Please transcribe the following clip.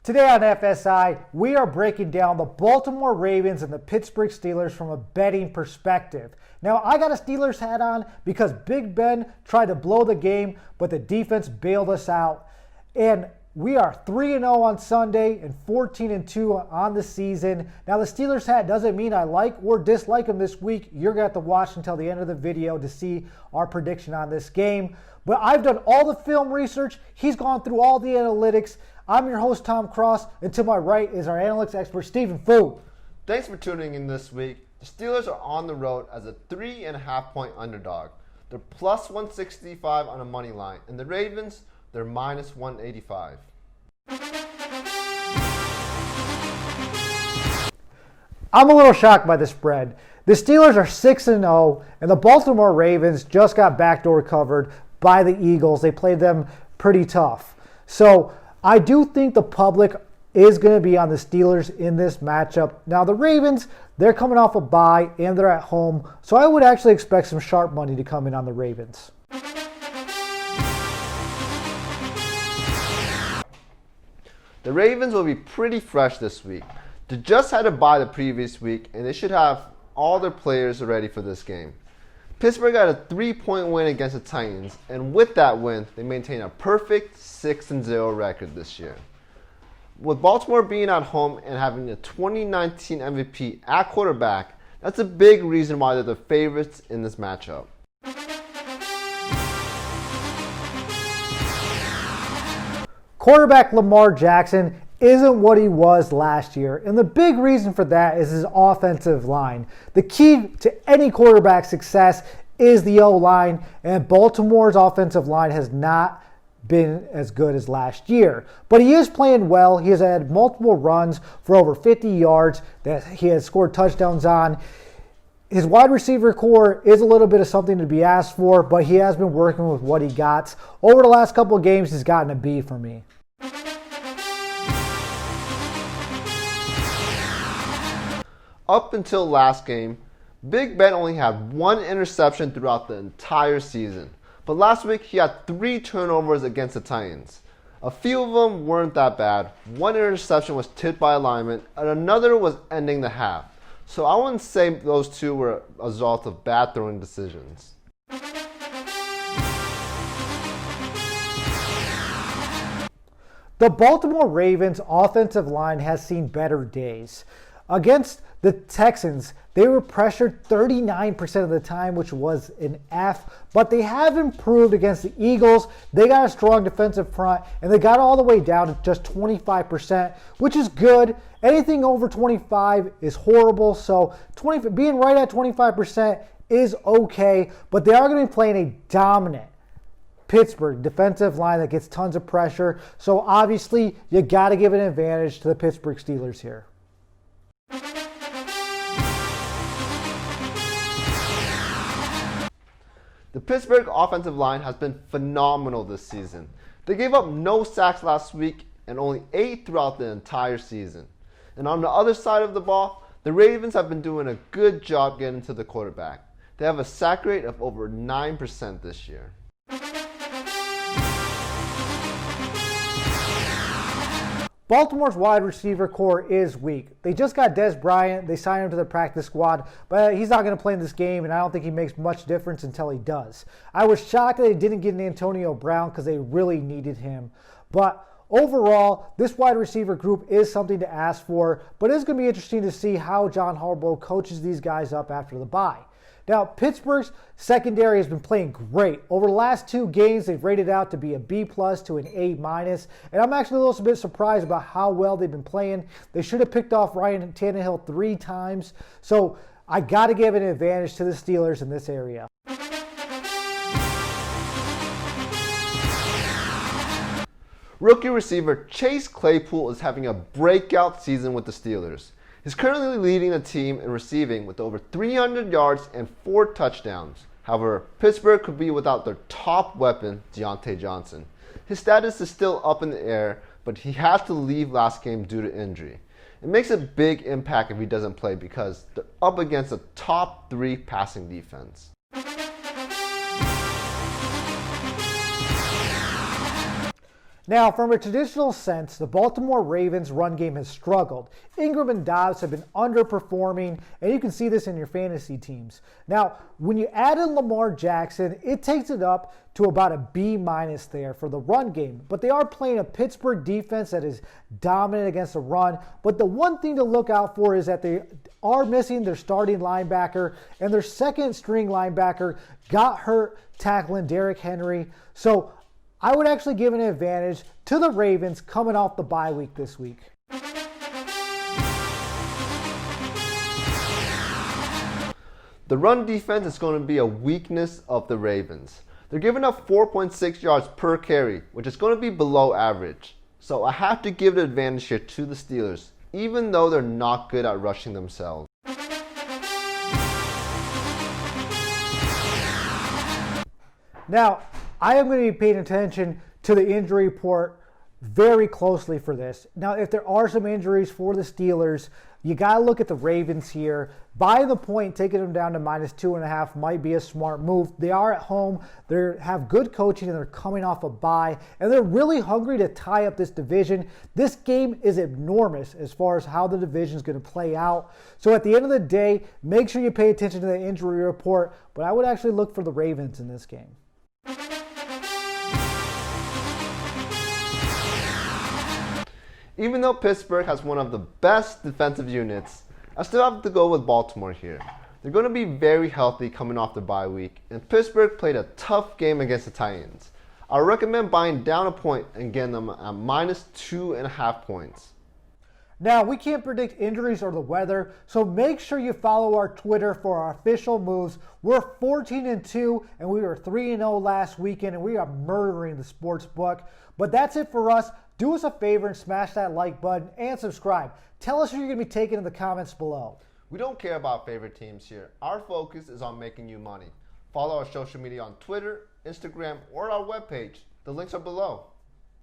Today on FSI, we are breaking down the Baltimore Ravens and the Pittsburgh Steelers from a betting perspective. Now, I got a Steelers hat on because Big Ben tried to blow the game, but the defense bailed us out. And we are 3-0 on Sunday and 14-2 on the season. Now, the Steelers hat doesn't mean I like or dislike them this week. You're going to have to watch until the end of the video to see our prediction on this game. But I've done all the film research. He's gone through all the analytics. I'm your host, Tom Cross, and to my right is our analytics expert, Stephen Fu. Thanks for tuning in this week. The Steelers are on the road as a 3.5-point underdog. They're plus 165 on a money line, and the Ravens, they're minus 185. I'm a little shocked by the spread. The Steelers are 6-0, and the Baltimore Ravens just got backdoor covered by the Eagles. They played them pretty tough. So I do think the public is going to be on the Steelers in this matchup. Now, the Ravens, they're coming off a bye, and they're at home. So I would actually expect some sharp money to come in on the Ravens. The Ravens will be pretty fresh this week. They just had a bye the previous week, and they should have all their players ready for this game. Pittsburgh got a 3-point win against the Titans, and with that win, they maintain a perfect 6-0 record this year. With Baltimore being at home and having the 2019 MVP at quarterback, that's a big reason why they're the favorites in this matchup. Quarterback Lamar Jackson isn't what he was last year, and the big reason for that is his offensive line. The key to any quarterback's success is the O-line, and Baltimore's offensive line has not been as good as last year. But he is playing well. He has had multiple runs for over 50 yards that he has scored touchdowns on. His wide receiver core is a little bit of something to be asked for, but he has been working with what he got. Over the last couple of games, he's gotten a B for me. Up until last game, Big Ben only had one interception throughout the entire season. But last week, he had 3 turnovers against the Titans. A few of them weren't that bad. One interception was tipped by a lineman, and another was ending the half. So I wouldn't say those two were a result of bad throwing decisions. The Baltimore Ravens offensive line has seen better days. Against the Texans, they were pressured 39% of the time, which was an F, but they have improved against the Eagles. They got a strong defensive front, and they got all the way down to just 25%, which is good. Anything over 25 is horrible, so being right at 25% is okay, but they are going to be playing a dominant Pittsburgh defensive line that gets tons of pressure, so obviously you got to give an advantage to the Pittsburgh Steelers here. The Pittsburgh offensive line has been phenomenal this season. They gave up no sacks last week and only 8 throughout the entire season. And on the other side of the ball, the Ravens have been doing a good job getting to the quarterback. They have a sack rate of over 9% this year. Baltimore's wide receiver core is weak. They just got Dez Bryant. They signed him to the practice squad, but he's not going to play in this game, and I don't think he makes much difference until he does. I was shocked that they didn't get an Antonio Brown because they really needed him. But overall, this wide receiver group is something to ask for, but it's going to be interesting to see how John Harbaugh coaches these guys up after the bye. Now, Pittsburgh's secondary has been playing great. Over the last 2 games, they've rated out to be a B+ to an A-, and I'm actually a little bit surprised about how well they've been playing. They should have picked off Ryan Tannehill 3 times, so I got to give an advantage to the Steelers in this area. Rookie receiver Chase Claypool is having a breakout season with the Steelers. He's currently leading the team in receiving with over 300 yards and 4 touchdowns. However, Pittsburgh could be without their top weapon, Deontay Johnson. His status is still up in the air, but he had to leave last game due to injury. It makes a big impact if he doesn't play because they're up against a top 3 passing defense. Now, from a traditional sense, the Baltimore Ravens run game has struggled. Ingram and Dobbs have been underperforming, and you can see this in your fantasy teams. Now, when you add in Lamar Jackson, it takes it up to about a B- there for the run game. But they are playing a Pittsburgh defense that is dominant against the run. But the one thing to look out for is that they are missing their starting linebacker, and their second string linebacker got hurt tackling Derrick Henry. So I would actually give an advantage to the Ravens coming off the bye week this week. The run defense is going to be a weakness of the Ravens. They're giving up 4.6 yards per carry, which is going to be below average. So I have to give the advantage here to the Steelers, even though they're not good at rushing themselves. Now, I am going to be paying attention to the injury report very closely for this. Now, if there are some injuries for the Steelers, you got to look at the Ravens here. By the point, taking them down to -2.5 might be a smart move. They are at home. They have good coaching, and they're coming off a bye, and they're really hungry to tie up this division. This game is enormous as far as how the division is going to play out. So at the end of the day, make sure you pay attention to the injury report, but I would actually look for the Ravens in this game. Even though Pittsburgh has one of the best defensive units, I still have to go with Baltimore here. They're going to be very healthy coming off the bye week, and Pittsburgh played a tough game against the Titans. I recommend buying down a point and getting them at -2.5 points. Now, we can't predict injuries or the weather, so make sure you follow our Twitter for our official moves. We're 14-2, and we were 3-0 last weekend, and we are murdering the sports book. But that's it for us. Do us a favor and smash that like button and subscribe. Tell us who you're going to be taking in the comments below. We don't care about favorite teams here. Our focus is on making you money. Follow our social media on Twitter, Instagram, or our webpage. The links are below.